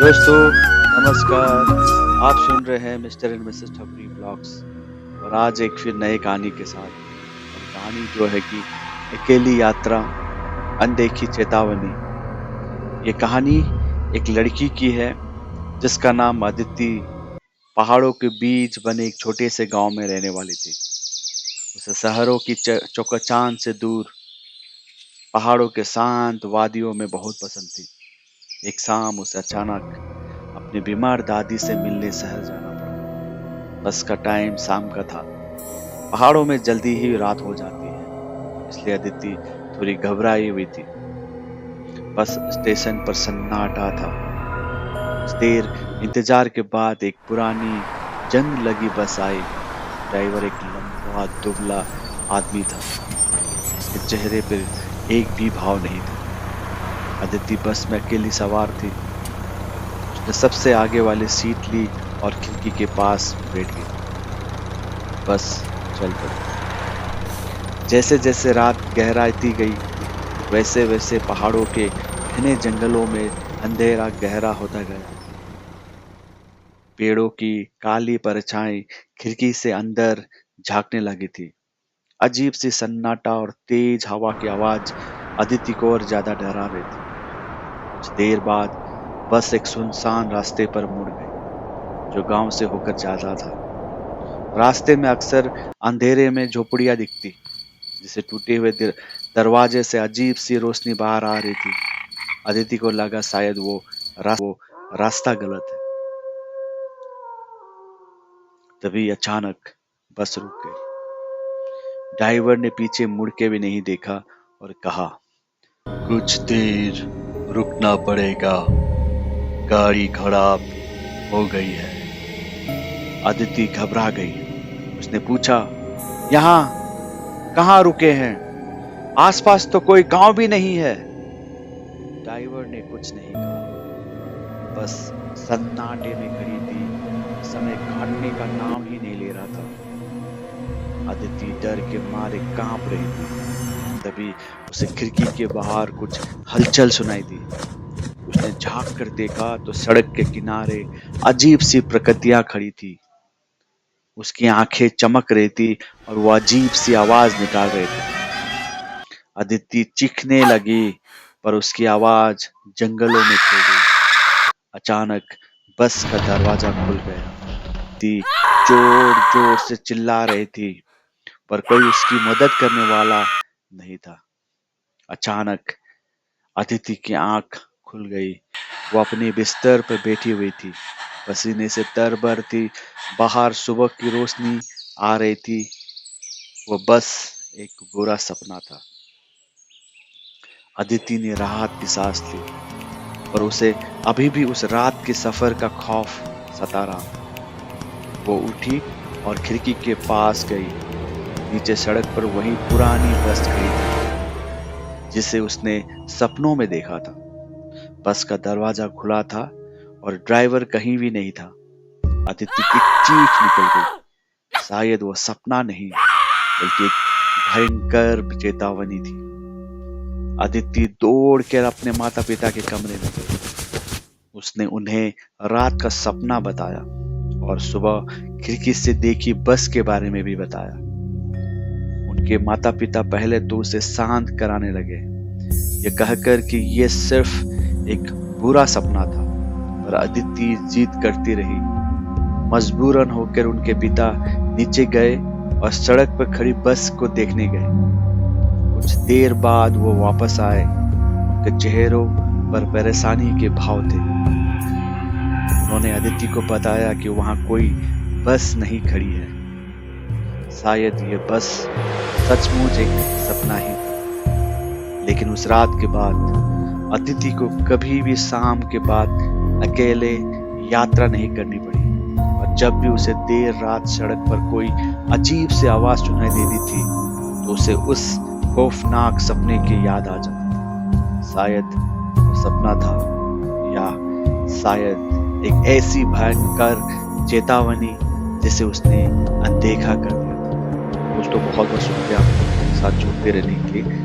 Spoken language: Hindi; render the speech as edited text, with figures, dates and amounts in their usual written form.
दोस्तों नमस्कार। आप सुन रहे हैं मिस्टर एंड मिसेस ठपरी ब्लॉग्स और आज एक फिर नई कहानी के साथ। और कहानी जो है कि अकेली यात्रा, अनदेखी चेतावनी। ये कहानी एक लड़की की है जिसका नाम अदिति पहाड़ों के बीच बने एक छोटे से गांव में रहने वाली थी। उसे शहरों की चौकचान से दूर पहाड़ों के शांत वादियों में बहुत पसंद थी। एक शाम उसे अचानक अपनी बीमार दादी से मिलने शहर जाना पड़ा। बस का टाइम शाम का था। पहाड़ों में जल्दी ही रात हो जाती है, इसलिए अदिति थोड़ी घबराई हुई थी। बस स्टेशन पर सन्नाटा था। कुछ देर इंतजार के बाद एक पुरानी जंग लगी बस आई। ड्राइवर एक लंबा दुबला आदमी था। उसके चेहरे पर एक भी भाव नहीं था। अदिति बस में अकेली सवार थी। उसने सबसे आगे वाली सीट ली और खिड़की के पास बैठ गई। बस चल पड़ी। जैसे जैसे रात गहराती गई वैसे वैसे पहाड़ों के घने जंगलों में अंधेरा गहरा होता गया। पेड़ों की काली परछाई खिड़की से अंदर झांकने लगी थी। अजीब सी सन्नाटा और तेज हवा की आवाज अदिति को और ज्यादा डरा रही थी। कुछ देर बाद बस एक सुनसान रास्ते पर मुड़ गई जो गांव से होकर जाता था। रास्ते में अक्सर अंधेरे में झोपड़ियां दिखती जिसे टूटे हुए दरवाजे से अजीब सी रोशनी बाहर आ रही थी। अदिति को लगा शायद वो रास्ता गलत है। तभी अचानक बस रुक गई। ड्राइवर ने पीछे मुड़ के भी नहीं देखा और कहा, कुछ देर रुकना पड़ेगा, गाड़ी खराब हो गई है। अदिति घबरा गई। उसने पूछा, यहाँ कहाँ रुके हैं? आसपास तो कोई गांव भी नहीं है। ड्राइवर ने कुछ नहीं कहा, बस सन्नाटे में खड़ी थी। समय काटने का नाम ही नहीं ले रहा था। अदिति डर के मारे कांप रही थी। तभी उसे खिड़की के बाहर कुछ हलचल सुनाई दी। उसने झांक कर देखा तो सड़क के किनारे अजीब सी प्रकृतियां खड़ी थी। उसकी आंखें चमक रही थी और वो अजीब सी आवाज निकाल रहे थे। अदिति चीखने लगी पर उसकी आवाज जंगलों में खो गई। अचानक बस का दरवाजा खुल गया। अदिति जोर जोर से चिल्ला रही थी पर कोई उसकी मदद करने वाला नहीं था। अचानक अदिति की आंख खुल गई। वो अपने बिस्तर पर बैठी हुई थी, पसीने से तर-बतर थी। बाहर सुबह की रोशनी आ रही थी। वो बस एक बुरा सपना था। अदिति ने राहत की सांस ली पर उसे अभी भी उस रात के सफर का खौफ सता रहा। वो उठी और खिड़की के पास गई। नीचे सड़क पर वही पुरानी बस खड़ी थी जिसे उसने सपनों में देखा था। बस का दरवाजा खुला था और ड्राइवर कहीं भी नहीं था। अदिति की चीख निकल गई। शायद वो सपना नहीं बल्कि एक भयंकर चेतावनी थी। अदिति दौड़ कर अपने माता पिता के कमरे में गई। उसने उन्हें रात का सपना बताया और सुबह खिड़की से देखी बस के बारे में भी बताया। उनके माता पिता पहले तो उसे शांत कराने लगे, ये कहकर कि ये सिर्फ एक बुरा सपना था, पर अदिति जिद करती रही। मजबूरन होकर उनके पिता नीचे गए और सड़क पर खड़ी बस को देखने गए। कुछ देर बाद वो वापस आए। उनके चेहरों पर परेशानी के भाव थे। उन्होंने अदिति को बताया कि वहां कोई बस नहीं खड़ी है। शायद ये बस सचमुच एक सपना ही था। लेकिन उस रात के बाद अदिति को कभी भी शाम के बाद अकेले यात्रा नहीं करनी पड़ी। और जब भी उसे देर रात सड़क पर कोई अजीब सी आवाज सुनाई देती थी तो उसे उस खौफनाक सपने की याद आ जाती। शायद वो सपना था या शायद एक ऐसी भयंकर चेतावनी जिसे उसने अनदेखा कर दिया था। दोस्तों बहुत बहुत शुक्रिया साथ जुड़ते रहने के लिए।